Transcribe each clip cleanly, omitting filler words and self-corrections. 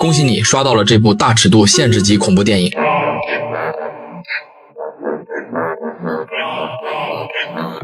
恭喜你刷到了这部大尺度限制级恐怖电影。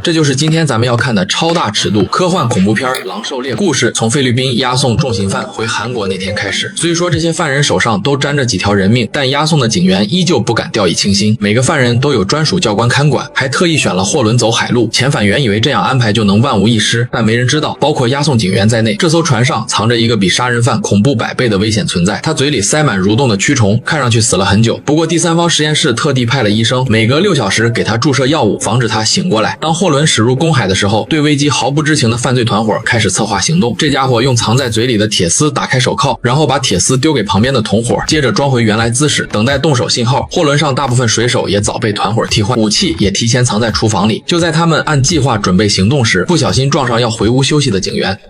这就是今天咱们要看的超大尺度科幻恐怖片《狼狩猎》。故事从菲律宾押送重刑犯回韩国那天开始。虽说这些犯人手上都沾着几条人命，但押送的警员依旧不敢掉以轻心。每个犯人都有专属教官看管，还特意选了货轮走海路。遣返员以为这样安排就能万无一失，但没人知道，包括押送警员在内，这艘船上藏着一个比杀人犯恐怖100倍的危险存在。他嘴里塞满蠕动的蛆虫，看上去死了很久。不过第三方实验室特地派了医生，每隔6小时给他注射药物，防止他醒过来。当货轮驶入公海的时候，对危机毫不知情的犯罪团伙开始策划行动。这家伙用藏在嘴里的铁丝打开手铐，然后把铁丝丢给旁边的同伙，接着装回原来姿势，等待动手信号。货轮上大部分水手也早被团伙替换，武器也提前藏在厨房里。就在他们按计划准备行动时，不小心撞上要回屋休息的警员。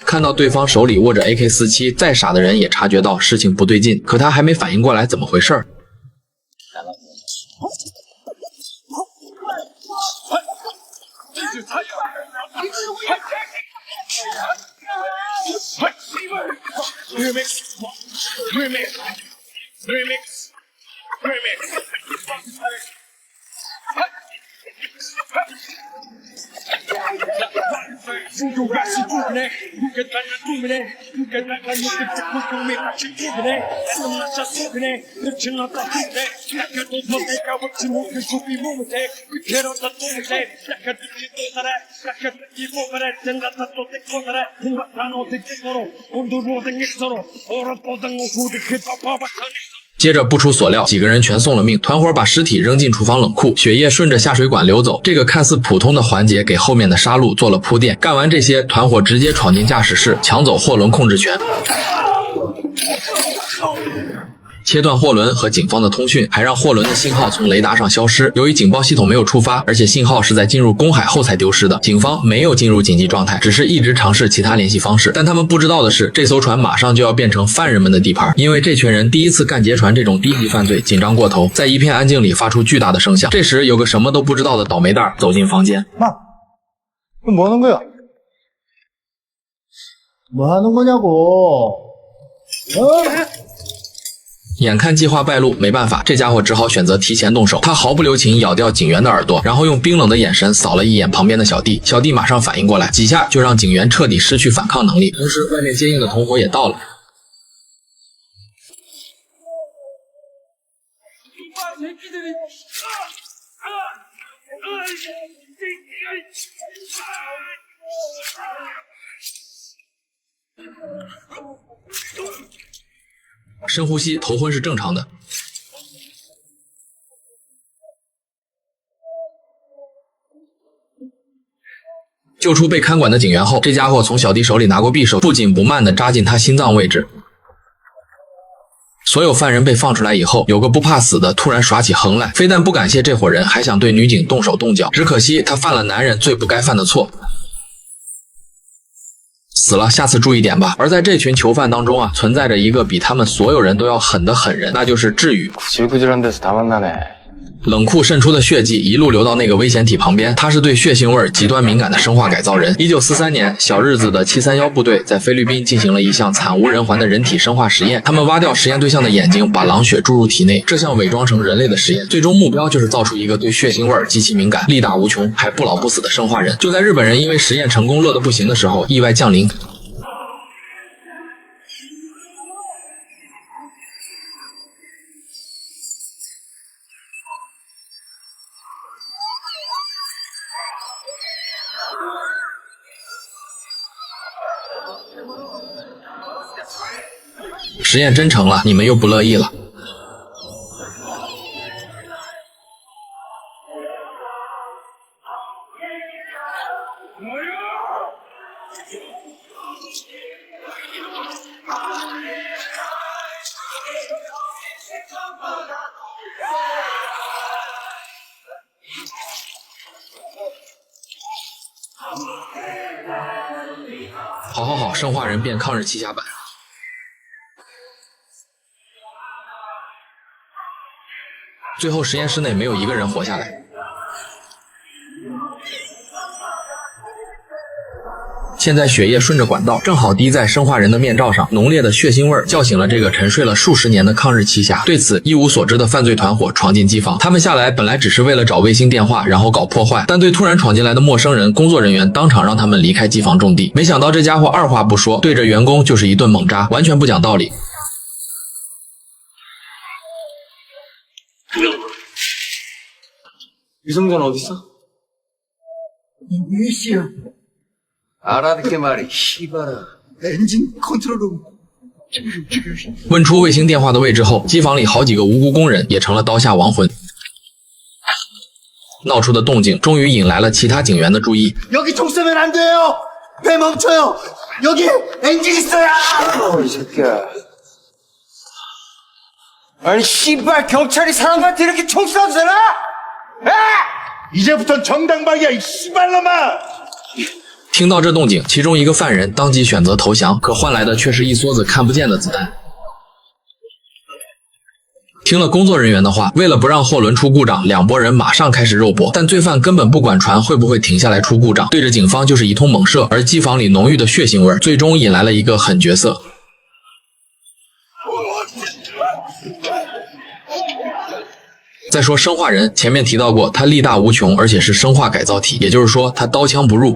看到对方手里握着 AK47， 再傻的人也察觉到事情不对劲，可他还没反应过来怎么回事儿。接着不出所料，几个人全送了命。团伙把尸体扔进厨房冷库，血液顺着下水管流走。这个看似普通的环节给后面的杀戮做了铺垫。干完这些，团伙直接闯进驾驶室，抢走货轮控制权，切断货轮和警方的通讯，还让货轮的信号从雷达上消失。由于警报系统没有触发，而且信号是在进入公海后才丢失的，警方没有进入紧急状态，只是一直尝试其他联系方式。但他们不知道的是，这艘船马上就要变成犯人们的地盘，因为这群人第一次干劫船这种低级犯罪，紧张过头，在一片安静里发出巨大的声响。这时，有个什么都不知道的倒霉蛋走进房间。妈，뭐 하는 거야？ 뭐 하는 거냐고？ 眼看计划败露，没办法，这家伙只好选择提前动手。他毫不留情咬掉警员的耳朵，然后用冰冷的眼神扫了一眼旁边的小弟。小弟马上反应过来，几下就让警员彻底失去反抗能力。同时，外面接应的同伙也到了。深呼吸，头昏是正常的。救出被看管的警员后，这家伙从小弟手里拿过匕首，不紧不慢地扎进他心脏位置。所有犯人被放出来以后，有个不怕死的突然耍起横来，非但不感谢这伙人，还想对女警动手动脚。只可惜他犯了男人最不该犯的错。死了，下次注意点吧。而在这群囚犯当中啊，存在着一个比他们所有人都要狠的狠人，那就是智宇。冷库渗出的血迹一路流到那个危险体旁边，他是对血腥味极端敏感的生化改造人。1943年，小日子的731部队在菲律宾进行了一项惨无人寰的人体生化实验，他们挖掉实验对象的眼睛，把狼血注入体内。这项伪装成人类的实验，最终目标就是造出一个对血腥味极其敏感、力大无穷还不老不死的生化人。就在日本人因为实验成功乐得不行的时候，意外降临。实验真成了，你们又不乐意了。好，生化人变抗日奇侠版。最后实验室内没有一个人活下来。现在血液顺着管道正好滴在生化人的面罩上，浓烈的血腥味叫醒了这个沉睡了数十年的抗日奇侠。对此一无所知的犯罪团伙闯进机房，他们下来本来只是为了找卫星电话然后搞破坏，但对突然闯进来的陌生人工作人员当场让他们离开机房种地。没想到这家伙二话不说，对着员工就是一顿猛扎，完全不讲道理。유성전어딨어? 위시야. 알아듣게 말이 씨발아. 엔진 컨트롤룸. 问出卫星电话的位置后，机房里好几个无辜工人也成了刀下亡魂。闹出的动静终于引来了其他警员的注意。 여기 총 쏘면 안 돼요. 배 멈춰요. 여기 엔진 있어요. 이 새끼야. 아니 씨발 경찰이 사람한테 이렇게 총 쏴도 되나? 이제부턴 정당방위야, 이 씨발놈아! 听到这动静，其中一个犯人当即选择投降，可换来的却是一梭子看不见的子弹。听了工作人员的话，为了不让货轮出故障，两拨人马上开始肉搏，但罪犯根本不管船会不会停下来出故障，对着警方就是一通猛射，而机房里浓郁的血腥味最终引来了一个狠角色。再说生化人，前面提到过，他力大无穷，而且是生化改造体，也就是说他刀枪不入。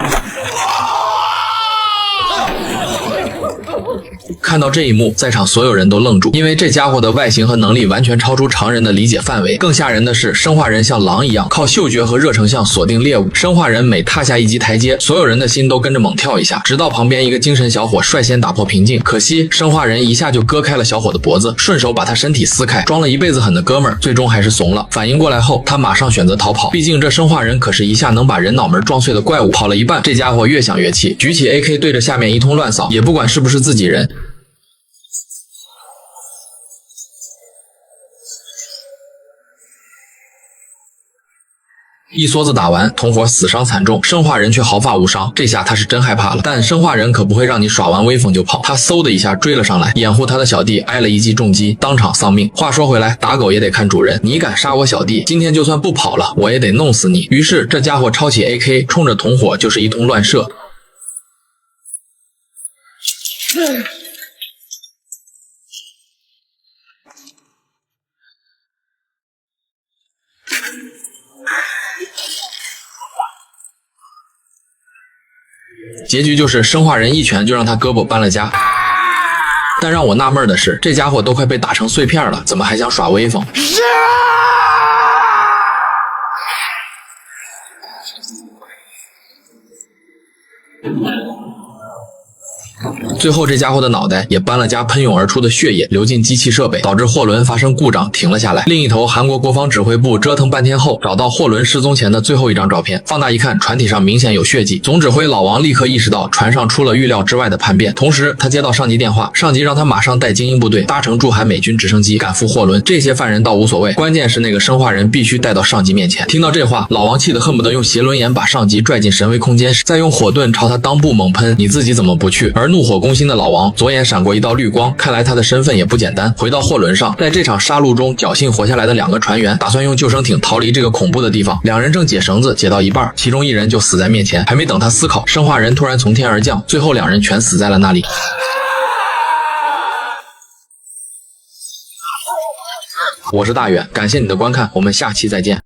看到这一幕，在场所有人都愣住，因为这家伙的外形和能力完全超出常人的理解范围。更吓人的是，生化人像狼一样靠嗅觉和热成像锁定猎物。生化人每踏下一级台阶，所有人的心都跟着猛跳一下，直到旁边一个精神小伙率先打破平静。可惜生化人一下就割开了小伙的脖子，顺手把他身体撕开。装了一辈子狠的哥们儿，最终还是怂了。反应过来后，他马上选择逃跑，毕竟这生化人可是一下能把人脑门撞碎的怪物。跑了一半，这家伙越想越气，举起 AK 对着下面一通乱扫，也不管是不是自己人。一梭子打完，同伙死伤惨重，生化人却毫发无伤。这下他是真害怕了，但生化人可不会让你耍完威风就跑。他嗖的一下追了上来，掩护他的小弟挨了一记重击，当场丧命。话说回来，打狗也得看主人，你敢杀我小弟，今天就算不跑了，我也得弄死你。于是这家伙抄起 AK， 冲着同伙就是一通乱射。结局就是生化人一拳就让他胳膊搬了家。但让我纳闷的是，这家伙都快被打成碎片了，怎么还想耍威风？最后这家伙的脑袋也搬了家，喷涌而出的血液流进机器设备，导致货轮发生故障停了下来。另一头，韩国国防指挥部折腾半天后，找到货轮失踪前的最后一张照片，放大一看，船体上明显有血迹。总指挥老王立刻意识到船上出了预料之外的叛变，同时他接到上级电话，上级让他马上带精英部队搭乘驻韩美军直升机赶赴货轮。这些犯人倒无所谓，关键是那个生化人必须带到上级面前。听到这话，老王气得恨不得用邪轮眼把上级拽进神威空间，再用火盾朝他裆部猛喷，你自己怎么不去？而怒火攻心的老王左眼闪过一道绿光，看来他的身份也不简单。回到货轮上，在这场杀戮中侥幸活下来的两个船员打算用救生艇逃离这个恐怖的地方。两人正解绳子，解到一半，其中一人就死在面前，还没等他思考，生化人突然从天而降，最后两人全死在了那里。我是大远，感谢你的观看，我们下期再见。